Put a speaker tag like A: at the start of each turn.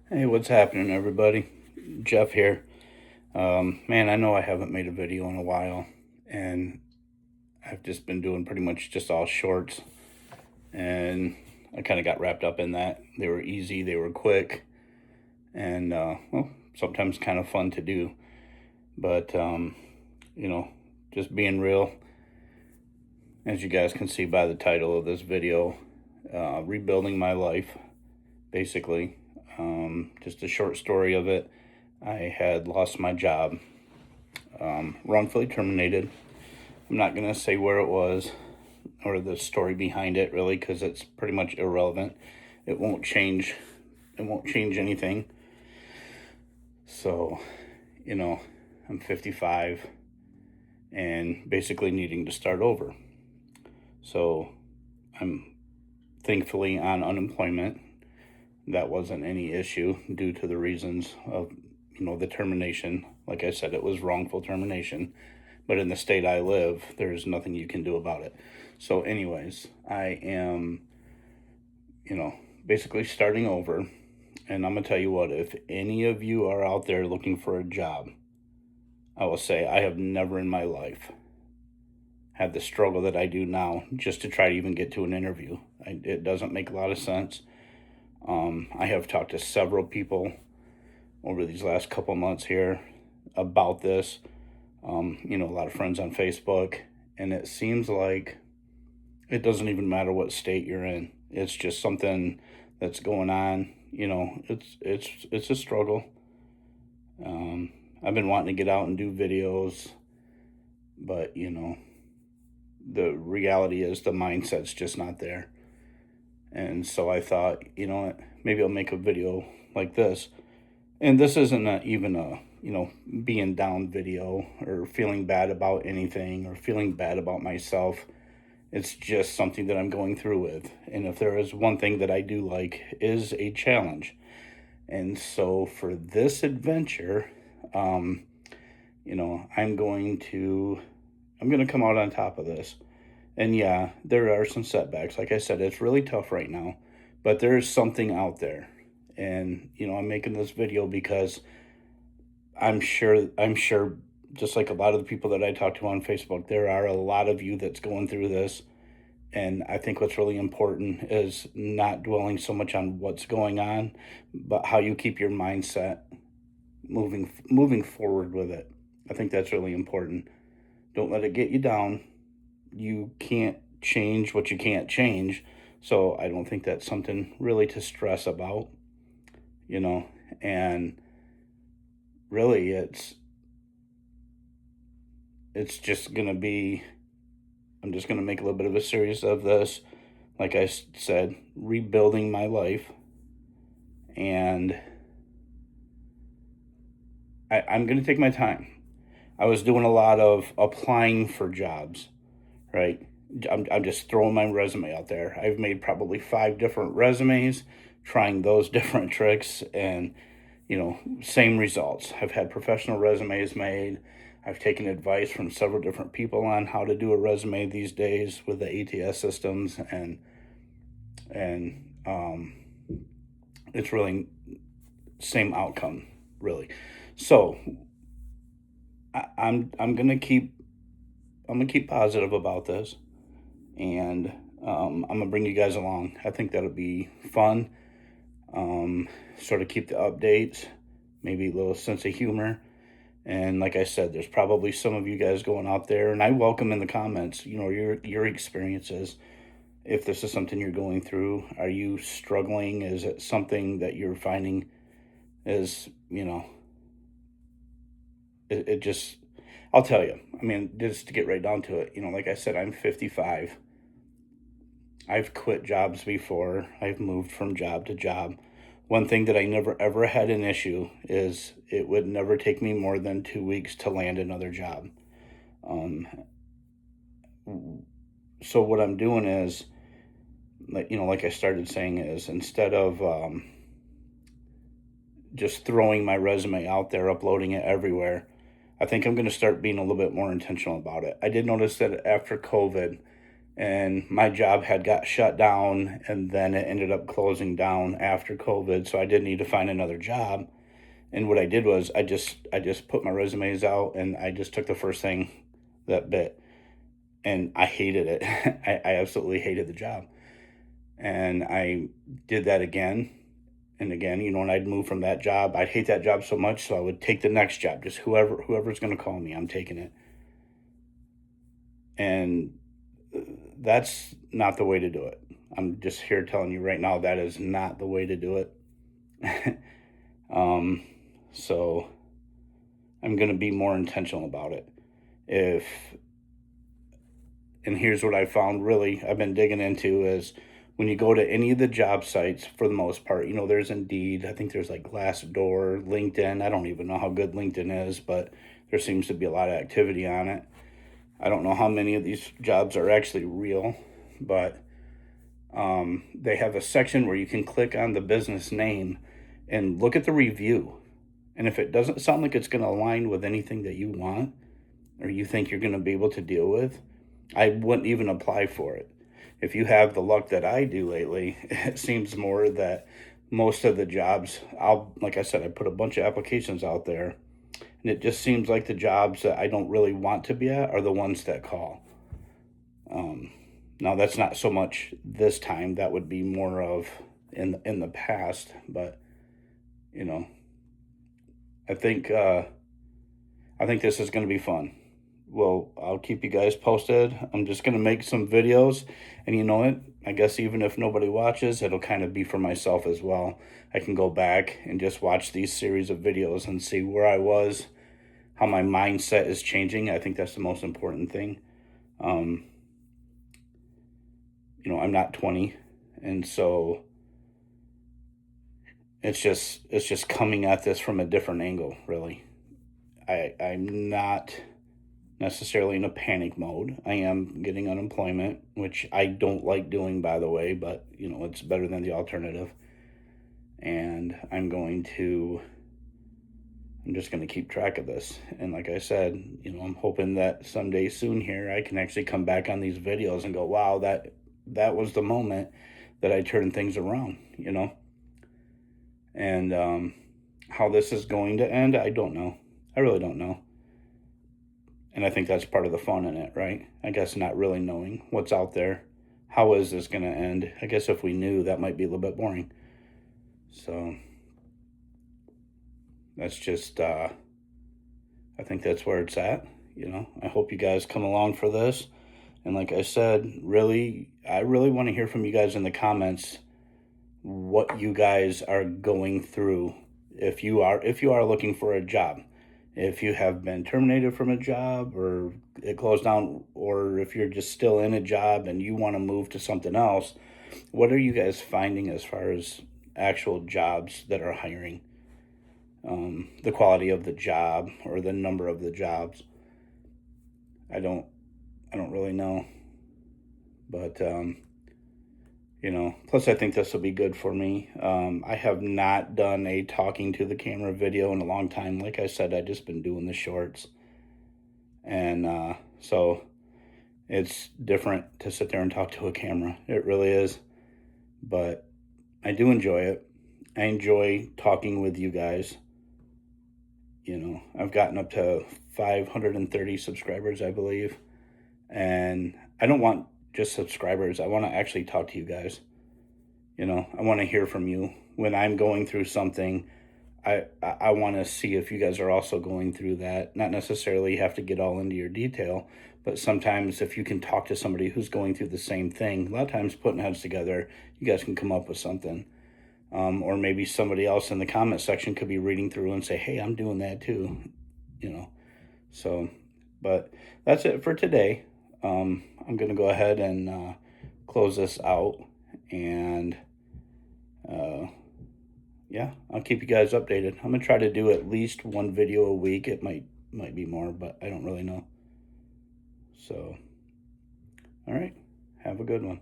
A: Hey, what's happening, everybody? Jeff here. Man, I know I haven't made a video in a while, and I've just been doing pretty much just all shorts, and I kind of got wrapped up in that. They were easy, they were quick, and well, sometimes kind of fun to do. But you know, just being real, as you guys can see by the title of this video, rebuilding my life, basically. Just a short story of it. I had lost my job, wrongfully terminated. I'm not going to say where it was or the story behind it, really, because it's pretty much irrelevant. It won't change. It won't change anything. So, you know, I'm 55 and basically needing to start over. So I'm thankfully on unemployment. That wasn't any issue due to the reasons of, the termination. Like I said, it was wrongful termination. But in the state I live, there's nothing you can do about it. So anyways, I am, basically starting over. And I'm going to tell you what, if any of you are out there looking for a job, I will say I have never in my life had the struggle that I do now just to try to even get to an interview. It doesn't make a lot of sense. I have talked to several people over these last couple months here about this. A lot of friends on Facebook, and it seems like it doesn't even matter what state you're in. It's just something that's going on. It's a struggle. I've been wanting to get out and do videos, but the reality is the mindset's just not there. And so I thought, maybe I'll make a video like this. And this isn't even a, being down video or feeling bad about anything or feeling bad about myself. It's just something that I'm going through with. And if there is one thing that I do like is a challenge. And so for this adventure, I'm going to come out on top of this. And yeah, there are some setbacks. Like I said, it's really tough right now, but there is something out there. And, I'm making this video because I'm sure just like a lot of the people that I talk to on Facebook, there are a lot of you that's going through this. And I think what's really important is not dwelling so much on what's going on, but how you keep your mindset moving forward with it. I think that's really important. Don't let it get you down. You can't change what you can't change. So I don't think that's something really to stress about, and really it's just going to be, I'm just going to make a little bit of a series of this. Like I said, rebuilding my life. And I'm going to take my time. I was doing a lot of applying for jobs, right? I'm just throwing my resume out there. I've made probably 5 different resumes, trying those different tricks, and same results. I've had professional resumes made. I've taken advice from several different people on how to do a resume these days with the ATS systems, and it's really same outcome, really. So I'm gonna keep positive about this, and I'm gonna bring you guys along. I think that'll be fun. Sort of keep the updates, maybe a little sense of humor. And like I said, there's probably some of you guys going out there, and I welcome in the comments, your experiences. If this is something you're going through, are you struggling? Is it something that you're finding is, it just, I'll tell you, I mean, just to get right down to it, like I said, I'm 55. I've quit jobs before. I've moved from job to job. One thing that I never ever had an issue is it would never take me more than 2 weeks to land another job. Um, so what I'm doing is, like I started saying, is instead of just throwing my resume out there, uploading it everywhere, I think I'm going to start being a little bit more intentional about it. I did notice that after COVID, and my job had got shut down, and then it ended up closing down after COVID. So I did need to find another job. And what I did was I just put my resumes out, and I just took the first thing that bit, and I hated it. I absolutely hated the job. And I did that again and again, and I'd move from that job. I'd hate that job so much, so I would take the next job. Just whoever's going to call me, I'm taking it. And that's not the way to do it. I'm just here telling you right now that is not the way to do it. So I'm going to be more intentional about it. And here's what I found really I've been digging into is when you go to any of the job sites, for the most part, there's Indeed. I think there's like Glassdoor, LinkedIn. I don't even know how good LinkedIn is, but there seems to be a lot of activity on it. I don't know how many of these jobs are actually real, but they have a section where you can click on the business name and look at the review. And if it doesn't sound like it's going to align with anything that you want or you think you're going to be able to deal with, I wouldn't even apply for it. If you have the luck that I do lately, it seems more that most of the jobs, like I said, I put a bunch of applications out there, and it just seems like the jobs that I don't really want to be at are the ones that call. Now that's not so much this time. That would be more of in the past, but I think this is going to be fun. Well, I'll keep you guys posted. I'm just going to make some videos, and you know what? I guess even if nobody watches, it'll kind of be for myself as well. I can go back and just watch these series of videos and see where I was, how my mindset is changing. I think that's the most important thing. I'm not 20, and so it's just coming at this from a different angle, really. I'm not necessarily in a panic mode. I am getting unemployment, which I don't like doing, by the way, but it's better than the alternative. And I'm just going to keep track of this. And like I said, I'm hoping that someday soon here I can actually come back on these videos and go, wow, that was the moment that I turned things around, And how this is going to end, I don't know. I really don't know. And I think that's part of the fun in it, right? I guess not really knowing what's out there. How is this going to end? I guess if we knew, that might be a little bit boring. So that's just, I think that's where it's at. I hope you guys come along for this. And like I said, I really want to hear from you guys in the comments what you guys are going through if you are looking for a job. If you have been terminated from a job or it closed down, or if you're just still in a job and you want to move to something else, what are you guys finding as far as actual jobs that are hiring? The quality of the job or the number of the jobs. I don't really know. But, plus I think this will be good for me. I have not done a talking to the camera video in a long time. Like I said, I've just been doing the shorts. And so it's different to sit there and talk to a camera. It really is. But I do enjoy it. I enjoy talking with you guys. I've gotten up to 530 subscribers, I believe. And I don't want just subscribers. I want to actually talk to you guys. I want to hear from you. When I'm going through something, I want to see if you guys are also going through that. Not necessarily have to get all into your detail, but sometimes if you can talk to somebody who's going through the same thing, a lot of times putting heads together, you guys can come up with something. Or maybe somebody else in the comment section could be reading through and say, hey, I'm doing that too. So, but that's it for today. I'm going to go ahead and close this out, and yeah, I'll keep you guys updated. I'm going to try to do at least one video a week. It might be more, but I don't really know. So, all right, have a good one.